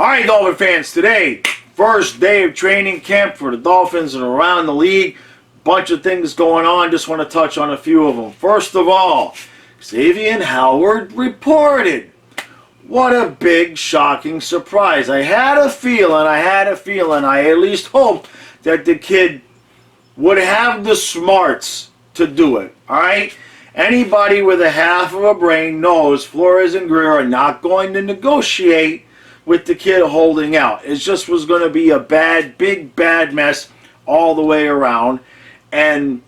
All right, Dolphin fans, today, first day of training camp for the Dolphins and around the league. Bunch of things going on. Just want to touch on a few of them. First of all, Xavier Howard reported. What a big, shocking surprise. I had a feeling, I at least hoped that the kid would have the smarts to do it. All right? Anybody with a half of a brain knows Flores and Greer are not going to negotiate with the kid holding out. It just was going to be a big bad mess all the way around. And,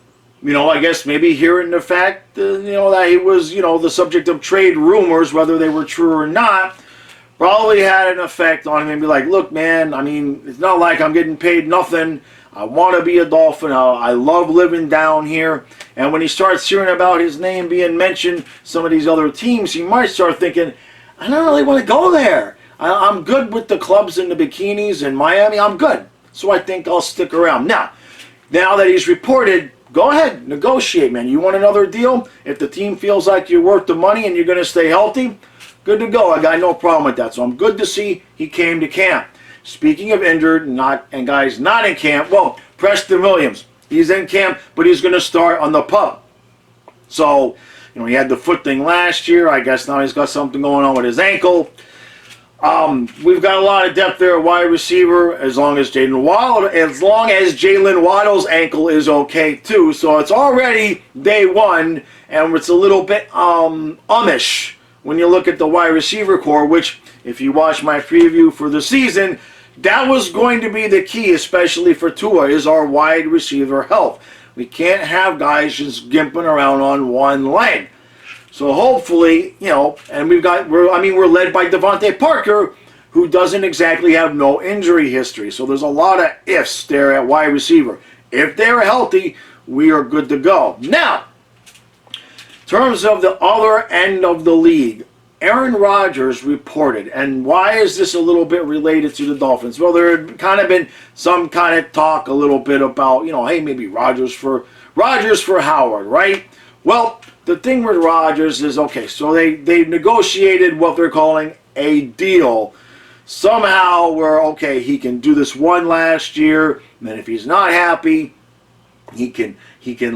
I guess maybe hearing the fact, that he was, the subject of trade rumors, whether they were true or not, probably had an effect on him and be like, look, man, it's not like I'm getting paid nothing. I want to be a Dolphin. I love living down here. And when he starts hearing about his name being mentioned, some of these other teams, he might start thinking, I don't really want to go there. I'm good with the clubs and the bikinis in Miami. I'm good. So I think I'll stick around. Now that he's reported, go ahead, negotiate, man. You want another deal? If the team feels like you're worth the money and you're going to stay healthy, good to go. I got no problem with that. So I'm good to see he came to camp. Speaking of injured and guys not in camp, well, Preston Williams, he's in camp, but he's going to start on the PUP. So, he had the foot thing last year. I guess now he's got something going on with his ankle. We've got a lot of depth there at wide receiver, as long as Jalen Waddle's ankle is okay too. So it's already day one, and it's a little bit umish when you look at the wide receiver core, which, if you watch my preview for the season, that was going to be the key, especially for Tua, is our wide receiver health. We can't have guys just gimping around on one leg. So hopefully, and we're led by Devontae Parker, who doesn't exactly have no injury history. So there's a lot of ifs there at wide receiver. If they're healthy, we are good to go. Now, in terms of the other end of the league, Aaron Rodgers reported, and why is this a little bit related to the Dolphins? Well, there had kind of been some kind of talk a little bit about, hey, maybe Rodgers for Howard, right? Well, the thing with Rodgers is, okay, so they negotiated what they're calling a deal. Somehow where, okay, he can do this one last year, and then if he's not happy, he can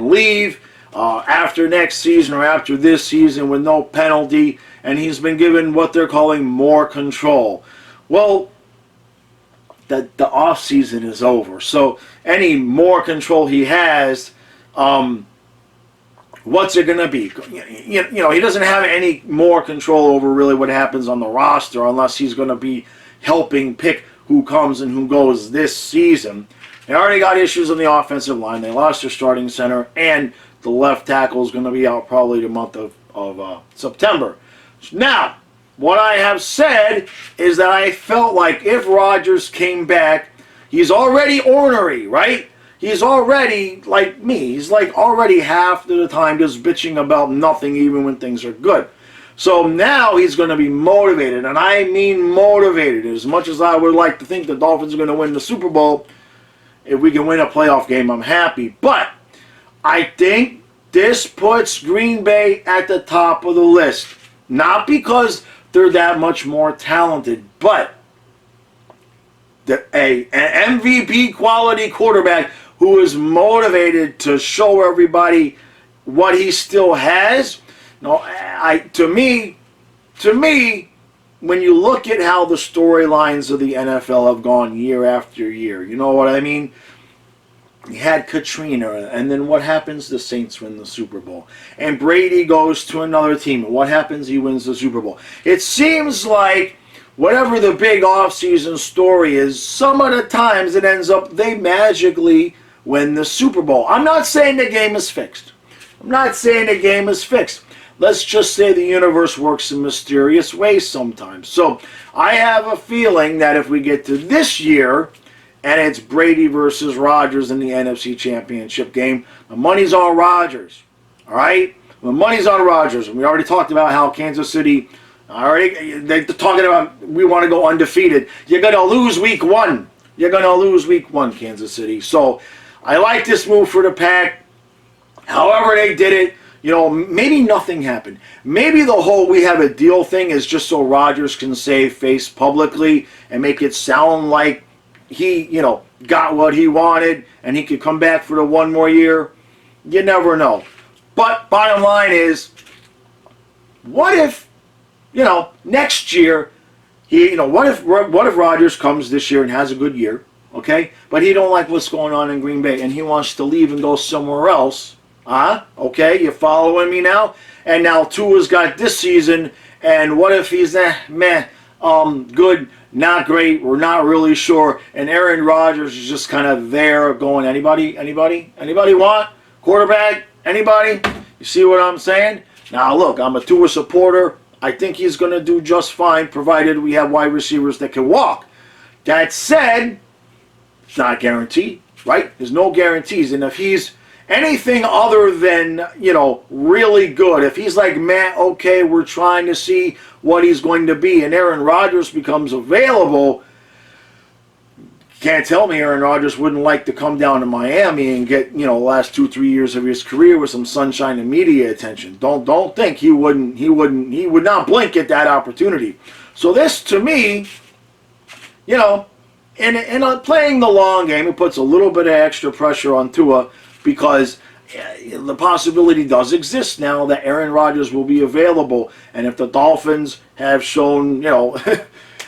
leave after next season or after this season with no penalty, and he's been given what they're calling more control. Well, the off season is over, so any more control he has, what's it going to be? He doesn't have any more control over really what happens on the roster unless he's going to be helping pick who comes and who goes this season. They already got issues on the offensive line. They lost their starting center, and the left tackle is going to be out probably the month of September. Now, what I have said is that I felt like if Rodgers came back, he's already ornery, right? He's already like me. He's like already half of the time just bitching about nothing even when things are good. So now he's going to be motivated, and I mean motivated. As much as I would like to think the Dolphins are going to win the Super Bowl, if we can win a playoff game, I'm happy. But I think this puts Green Bay at the top of the list. Not because they're that much more talented, but an MVP quality quarterback who is motivated to show everybody what he still has. No, to me, when you look at how the storylines of the NFL have gone year after year, you know what I mean? You had Katrina, and then what happens? The Saints win the Super Bowl. And Brady goes to another team, and what happens? He wins the Super Bowl. It seems like whatever the big offseason story is, some of the times it ends up they magically win the Super Bowl. I'm not saying the game is fixed. Let's just say the universe works in mysterious ways sometimes. So I have a feeling that if we get to this year, and it's Brady versus Rodgers in the NFC Championship game, the money's on Rodgers. All right? The money's on Rodgers. And we already talked about how Kansas City, they're talking about we want to go undefeated. You're going to lose week one. Kansas City. So I like this move for the Pack. However they did it, You know, maybe nothing happened. Maybe the whole we have a deal thing is just so Rodgers can save face publicly and make it sound like he, you know, got what he wanted and he could come back for the one more year. You never know. But bottom line is, what if, you know, next year, what if Rodgers comes this year and has a good year, okay? But he don't like what's going on in Green Bay and he wants to leave and go somewhere else. Okay, you following me now? And now Tua's got this season, and what if he's good, not great, we're not really sure, and Aaron Rodgers is just kind of there going, anybody want quarterback? Anybody? You see what I'm saying? Now look, I'm a Tua supporter. I think he's going to do just fine, provided we have wide receivers that can walk. That said, it's not guaranteed, right? There's no guarantees, and if he's anything other than, you know, really good, if he's like, okay, we're trying to see what he's going to be, and Aaron Rodgers becomes available, can't tell me Aaron Rodgers wouldn't like to come down to Miami and get, you know, the last 2-3 years of his career with some sunshine and media attention. Don't think he would not blink at that opportunity. So this, to me, you know, in playing the long game, it puts a little bit of extra pressure on Tua, because the possibility does exist now that Aaron Rodgers will be available, and if the Dolphins have shown, you know,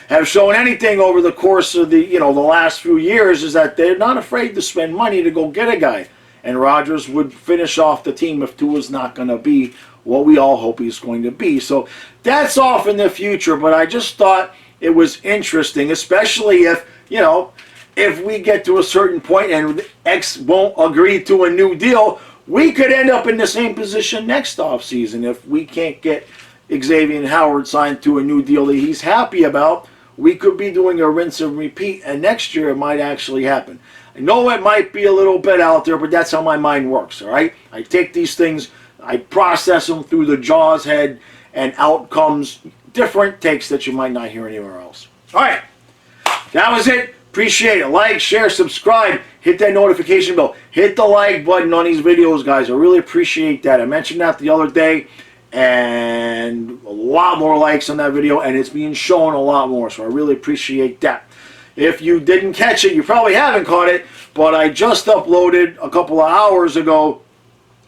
have shown anything over the course of the, you know, the last few years, is that they're not afraid to spend money to go get a guy, and Rodgers would finish off the team if Tua's not going to be what we all hope he's going to be. So that's off in the future, but I just thought it was interesting, especially if, you know, if we get to a certain point and X won't agree to a new deal, we could end up in the same position next offseason. If we can't get Xavier Howard signed to a new deal that he's happy about, we could be doing a rinse and repeat, and next year it might actually happen. I know it might be a little bit out there, but that's how my mind works, all right? I take these things, I process them through the Jaws head, and out comes different takes that you might not hear anywhere else. All right, that was it. Appreciate it. Like, share, subscribe, hit that notification bell, hit the like button on these videos, guys. I really appreciate that. I mentioned that the other day, and a lot more likes on that video, and it's being shown a lot more, so I really appreciate that. If you didn't catch it, you probably haven't caught it, but I just uploaded a couple of hours ago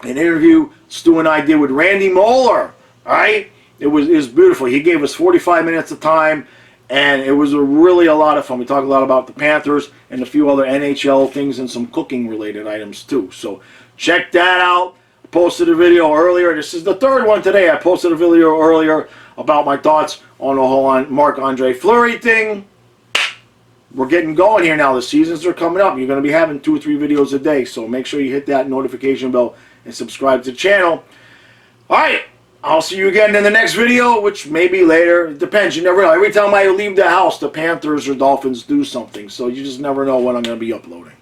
an interview Stu and I did with Randy Moeller. All right? It was beautiful. He gave us 45 minutes of time, and it was really a lot of fun. We talked a lot about the Panthers and a few other NHL things and some cooking-related items too. So check that out. I posted a video earlier. This is the third one today. I posted a video earlier about my thoughts on the whole Marc-Andre Fleury thing. We're getting going here now. The seasons are coming up. You're going to be having 2 or 3 videos a day. So make sure you hit that notification bell and subscribe to the channel. All right. I'll see you again in the next video, which may be later. It depends. You never know. Every time I leave the house, the Panthers or Dolphins do something. So you just never know when I'm going to be uploading.